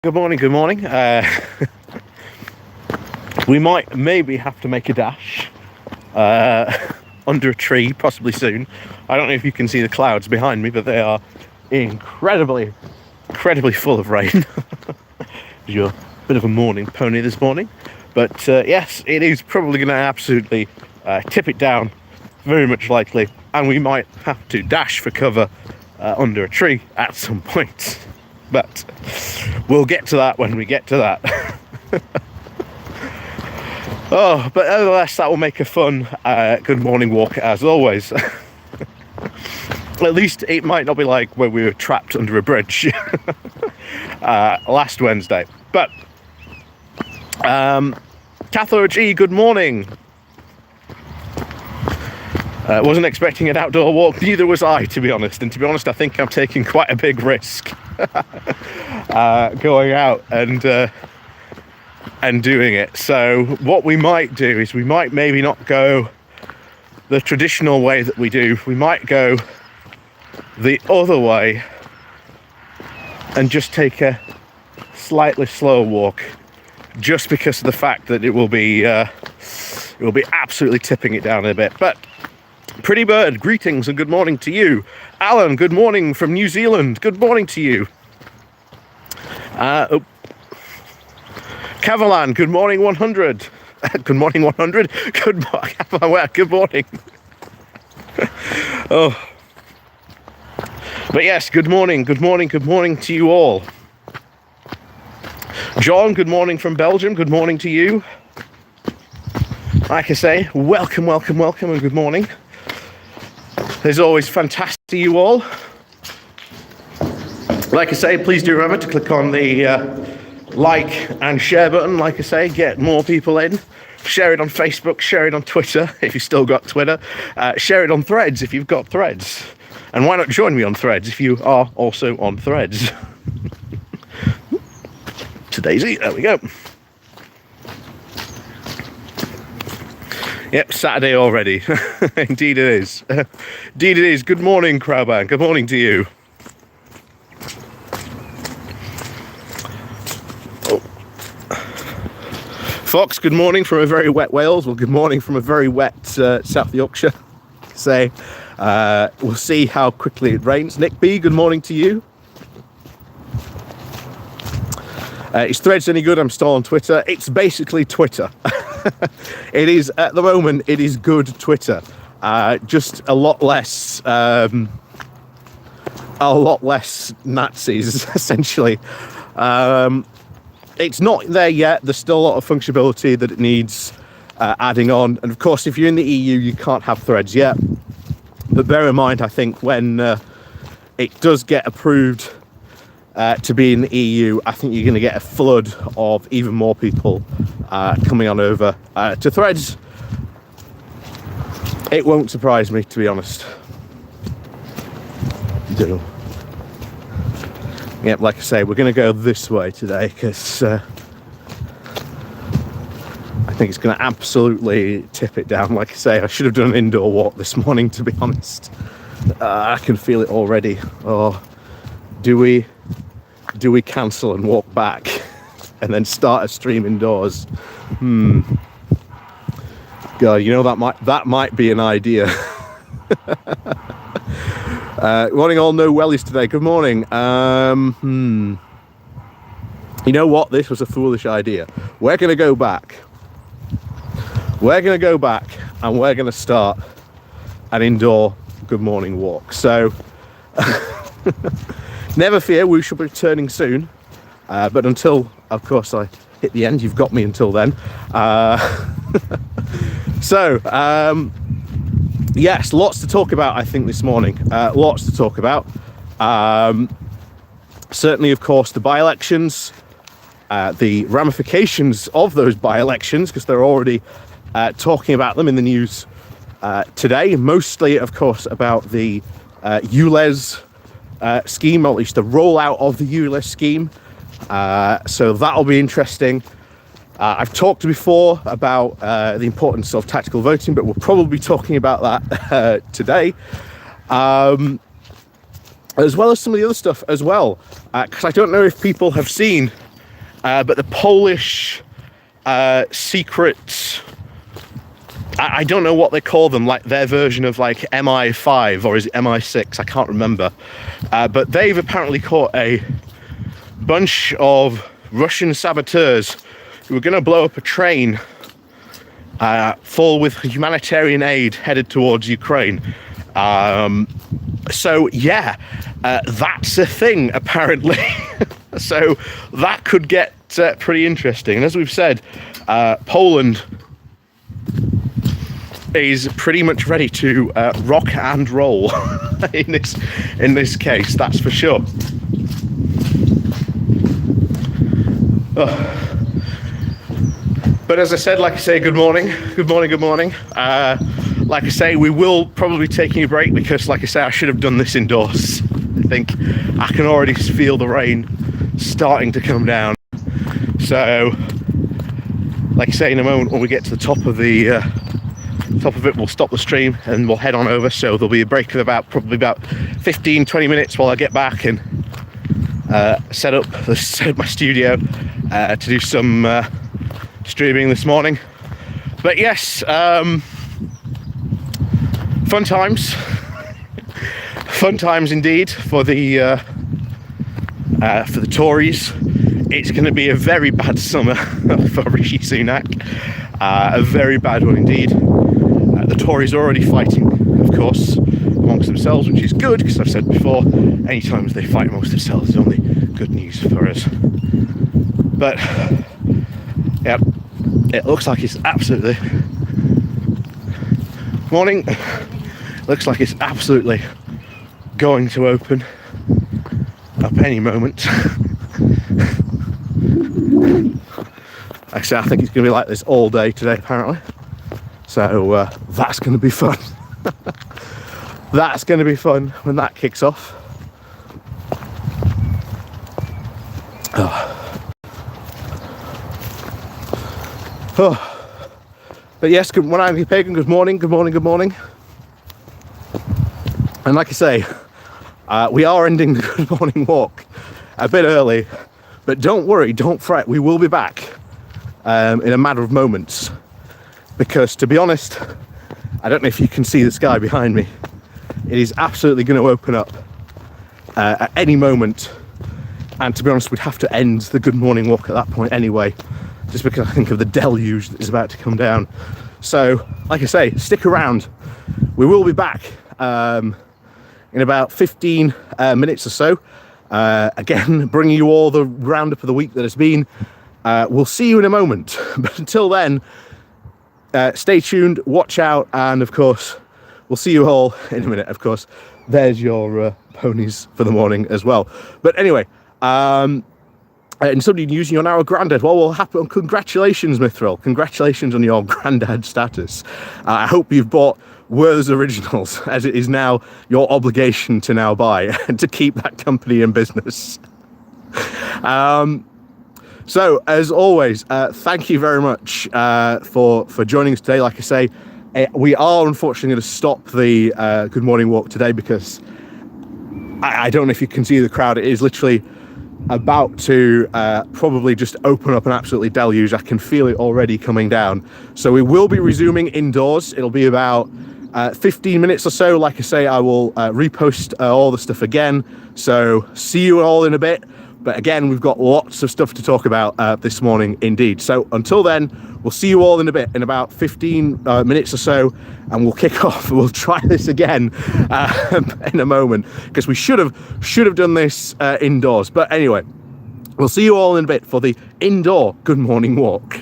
Good morning, good morning. We might maybe have to make a dash under a tree, possibly soon. I don't know if you can see the clouds behind me, but they are incredibly full of rain. You're a bit of a morning pony this morning. But yes, it is probably going to absolutely tip it down, very much likely. And we might have to dash for cover under a tree at some point. But we'll get to that when we get to that. Oh, but nevertheless, that will make a fun good morning walk as always. At least it might not be like when we were trapped under a bridge last Wednesday. But Catho G, good morning. Wasn't expecting an outdoor walk, neither was I, to be honest. And to be honest, I think I'm taking quite a big risk going out and doing it. So what we might do is we might maybe not go the traditional way that we do. We might go the other way and just take a slightly slower walk, just because of the fact that it will be absolutely tipping it down a bit. But Pretty Bird, greetings and good morning to you. Alan, good morning from New Zealand. Good morning to you. Cavalan, good morning 100. Good morning 100. Good morning. Oh. But yes, good morning to you all. John, good morning from Belgium. Good morning to you. Like I say, welcome and good morning. As always, fantastic to you all. Like I say, please do remember to click on the like and share button. Like I say, get more people in. Share it on Facebook, share it on Twitter if you've still got Twitter. Share it on Threads if you've got Threads. And why not join me on Threads if you are also on Threads? To Daisy, there we go. Yep, Saturday already. Indeed it is. Indeed it is. Good morning, Crowban. Good morning to you. Oh. Fox, good morning from a very wet Wales. Well, good morning from a very wet South Yorkshire. Say, we'll see how quickly it rains. Nick B, good morning to you. Is Threads any good? I'm still on Twitter. It's basically Twitter. It is, at the moment, it is good Twitter. Just a lot less Nazis, essentially. It's not there yet. There's still a lot of functionality that it needs adding on. And of course, if you're in the EU, you can't have Threads yet. But bear in mind, I think when it does get approved to be in the EU, I think you're going to get a flood of even more people coming on over to Threads. It won't surprise me, to be honest. Yep, like I say, we're going to go this way today because I think it's going to absolutely tip it down. Like I say, I should have done an indoor walk this morning, to be honest. I can feel it already. Oh, do we cancel and walk back and then start a stream indoors? God, you know, that might be an idea. Morning all, no wellies today. Good morning. You know what? This was a foolish idea. We're going to go back. We're going to go back and we're going to start an indoor good morning walk. So never fear, we shall be returning soon. But until, of course, I hit the end, you've got me until then. Yes, lots to talk about, I think, this morning. Lots to talk about. Certainly, of course, the by-elections, the ramifications of those by-elections, because they're already talking about them in the news today. Mostly, of course, about the ULEZ scheme, or at least the rollout of the ULEZ scheme. So that'll be interesting. I've talked before about the importance of tactical voting, but we'll probably be talking about that today. As well as some of the other stuff as well. Because I don't know if people have seen but the Polish secret, I don't know what they call them, like their version of like MI5, or is it MI6? I can't remember. But they've apparently caught a bunch of Russian saboteurs who were going to blow up a train full with humanitarian aid headed towards Ukraine. So yeah, that's a thing apparently. So that could get pretty interesting. And as we've said, Poland is pretty much ready to rock and roll in this case, that's for sure. But as I said, like I say, good morning. Like I say, we will probably be taking a break because, like I say, I should have done this indoors. I think I can already feel the rain starting to come down. So, like I say, in a moment when we get to the top of it, we'll stop the stream and we'll head on over. So there'll be a break of probably about 15-20 minutes while I get back and set up my studio to do some streaming this morning. But yes, fun times indeed for the Tories. It's going to be a very bad summer for Rishi Sunak, a very bad one indeed. The Tories are already fighting, of course, amongst themselves, which is good, because I've said before, any times they fight amongst themselves is only good news for us. But, yeah, it looks like it's absolutely... Morning. Looks like it's absolutely going to open up any moment. Actually, I think it's going to be like this all day today, apparently. So that's going to be fun. That's going to be fun when that kicks off. Oh. But yes, good morning, Pagan. Good morning. And like I say, we are ending the Good Morning Walk a bit early, but don't worry, don't fret. We will be back in a matter of moments. Because to be honest, I don't know if you can see the sky behind me. It is absolutely going to open up at any moment. And to be honest, we'd have to end the Good Morning Walk at that point anyway, just because I think of the deluge that is about to come down. So, like I say, stick around. We will be back in about 15 minutes or so. Again, bringing you all the roundup of the week that has been. We'll see you in a moment. But until then, stay tuned, watch out, and of course, we'll see you all in a minute. Of course, there's your ponies for the morning as well. But anyway, and somebody using your now a granddad. Well, will happen. Congratulations, Mithril. Congratulations on your granddad status. I hope you've bought Werther's Originals, as it is now your obligation to now buy and to keep that company in business. So, as always, thank you very much for joining us today. Like I say, we are unfortunately going to stop the Good Morning Walk today because I don't know if you can see the crowd. It is literally about to probably just open up an absolutely deluge. I can feel it already coming down. So we will be resuming indoors. It'll be about 15 minutes or so. Like I say, I will repost all the stuff again. So see you all in a bit. But again, we've got lots of stuff to talk about this morning indeed. So until then, we'll see you all in a bit, in about 15 minutes or so, and we'll kick off. We'll try this again in a moment, because we should have done this indoors. But anyway, we'll see you all in a bit for the indoor Good Morning Walk.